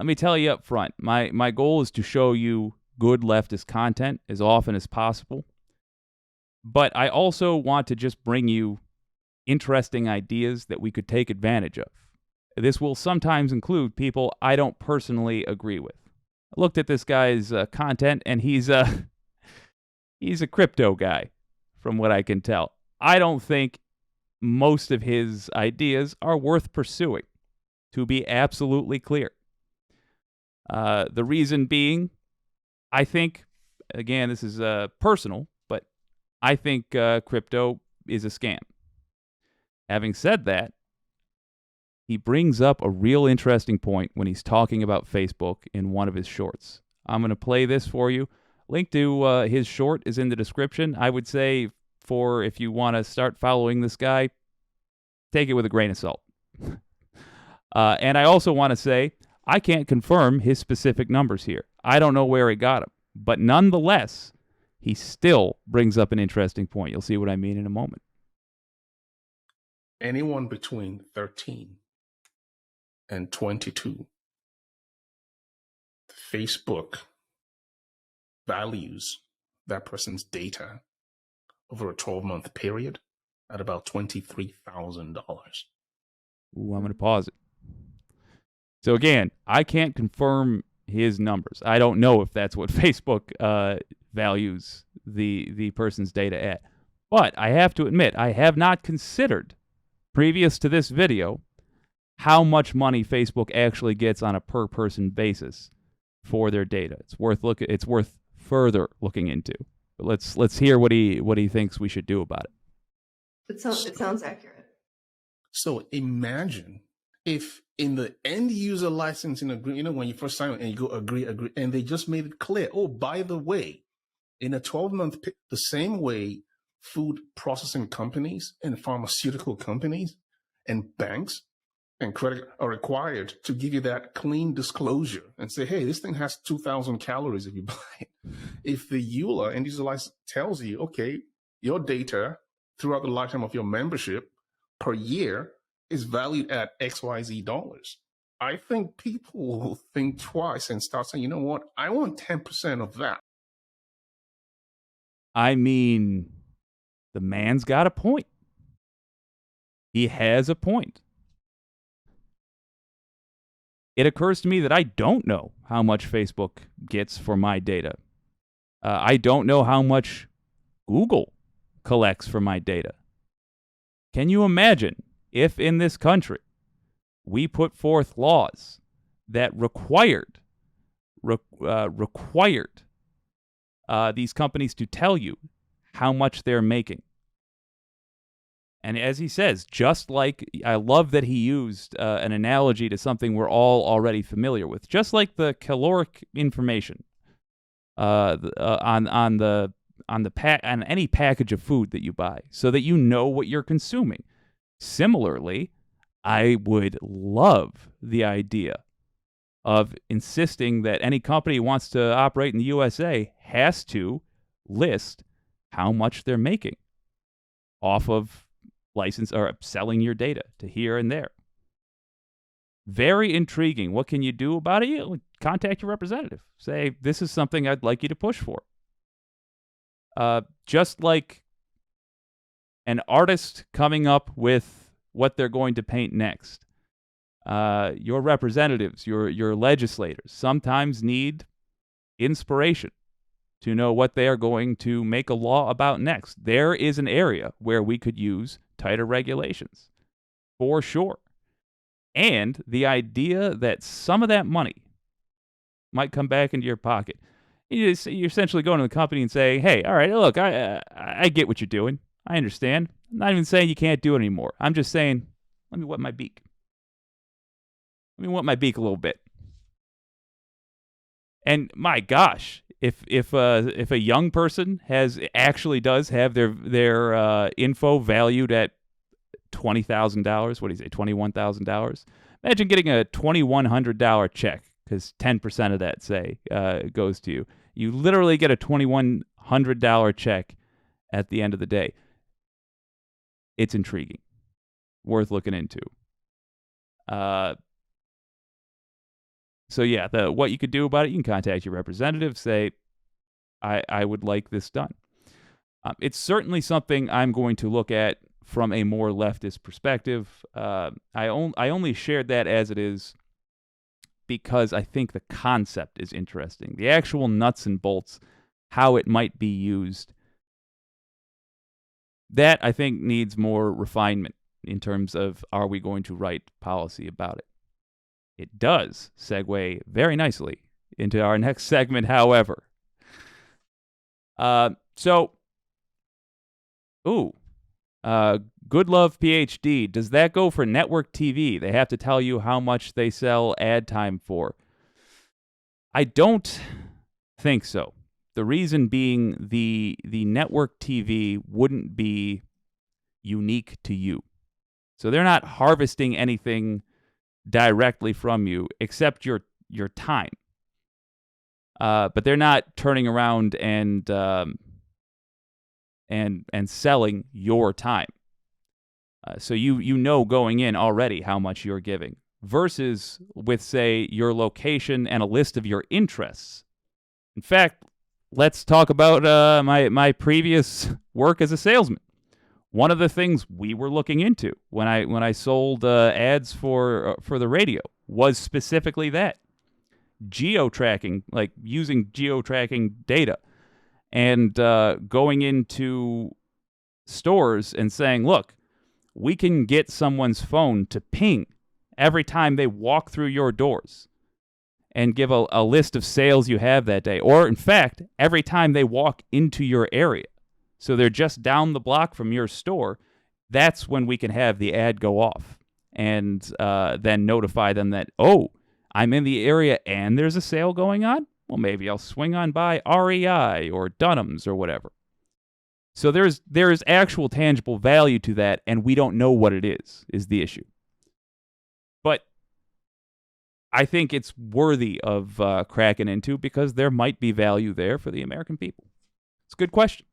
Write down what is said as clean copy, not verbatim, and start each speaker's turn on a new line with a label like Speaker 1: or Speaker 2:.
Speaker 1: let me tell you up front, my goal is to show you good leftist content as often as possible. But I also want to just bring you interesting ideas that we could take advantage of. This will sometimes include people I don't personally agree with. I looked at this guy's content, and he's a crypto guy, from what I can tell. I don't think most of his ideas are worth pursuing, to be absolutely clear. The reason being, I think, again, this is personal, but I think crypto is a scam. Having said that, he brings up a real interesting point when he's talking about Facebook in one of his shorts. I'm going to play this for you. Link to his short is in the description. I would say, for if you want to start following this guy, take it with a grain of salt. And I also want to say, I can't confirm his specific numbers here. I don't know where he got them. But nonetheless, he still brings up an interesting point. You'll see what I mean in a moment.
Speaker 2: Anyone between 13 and 22, Facebook values that person's data over a 12-month period at about $23,000.
Speaker 1: Ooh, I'm going to pause it. So again, I can't confirm his numbers. I don't know if that's what Facebook values the person's data at. But I have to admit, I have not considered, previous to this video, how much money Facebook actually gets on a per-person basis for their data. It's worth further looking into. But let's hear what he thinks we should do about it.
Speaker 3: It sounds accurate.
Speaker 2: So imagine if in the end user licensing agreement, when you first sign it and you go agree, and they just made it clear, oh, by the way, in a 12-month, the same way food processing companies and pharmaceutical companies and banks and credit are required to give you that clean disclosure and say, hey, this thing has 2,000 calories if you buy it. If the EULA, end user license, tells you, okay, your data throughout the lifetime of your membership per year is valued at XYZ dollars, I think people will think twice and start saying, you know what, I want 10% of that.
Speaker 1: I mean, the man's got a point. He has a point. It occurs to me that I don't know how much Facebook gets for my data. I don't know how much Google collects for my data. Can you imagine if in this country we put forth laws that required these companies to tell you how much they're making? And as he says, just like, I love that he used an analogy to something we're all already familiar with, just like the caloric information on any package of food that you buy, so that you know what you're consuming. Similarly, I would love the idea of insisting that any company who wants to operate in the USA has to list how much they're making off of license or selling your data to here and there. Very intriguing. What can you do about it? You contact your representative. Say, this is something I'd like you to push for. Just like an artist coming up with what they're going to paint next. Your representatives, your legislators sometimes need inspiration to know what they are going to make a law about next. There is an area where we could use tighter regulations, for sure. And the idea that some of that money might come back into your pocket. You're essentially going to the company and saying, hey, all right, look, I get what you're doing. I understand. I'm not even saying you can't do it anymore. I'm just saying, let me wet my beak. Let me wet my beak a little bit. And my gosh, if a young person does have their info valued at $20,000, what do you say, $21,000? Imagine getting a $2,100 check, because 10% of that, say, goes to you. You literally get a $2,100 check at the end of the day. It's intriguing, worth looking into. So yeah, what you could do about it, you can contact your representative, say, I would like this done. It's certainly something I'm going to look at from a more leftist perspective. I only shared that as it is because I think the concept is interesting. The actual nuts and bolts, how it might be used, that I think needs more refinement in terms of, are we going to write policy about it? It does segue very nicely into our next segment, however. Good Love PhD. Does that go for network TV? They have to tell you how much they sell ad time for. I don't think so. The reason being the network TV wouldn't be unique to you. So they're not harvesting anything directly from you except your time. But they're not turning around and selling your time. So you know going in already how much you're giving. Versus with, say, your location and a list of your interests. In fact, let's talk about my previous work as a salesman. One of the things we were looking into when I sold ads for the radio was specifically that. Geo-tracking, like using geo-tracking data and going into stores and saying, look, we can get someone's phone to ping every time they walk through your doors and give a list of sales you have that day. Or, in fact, every time they walk into your area. So they're just down the block from your store. That's when we can have the ad go off and then notify them that, oh, I'm in the area and there's a sale going on? Well, maybe I'll swing on by REI or Dunham's or whatever. So there's actual tangible value to that, and we don't know what it is the issue. But I think it's worthy of cracking into because there might be value there for the American people. It's a good question.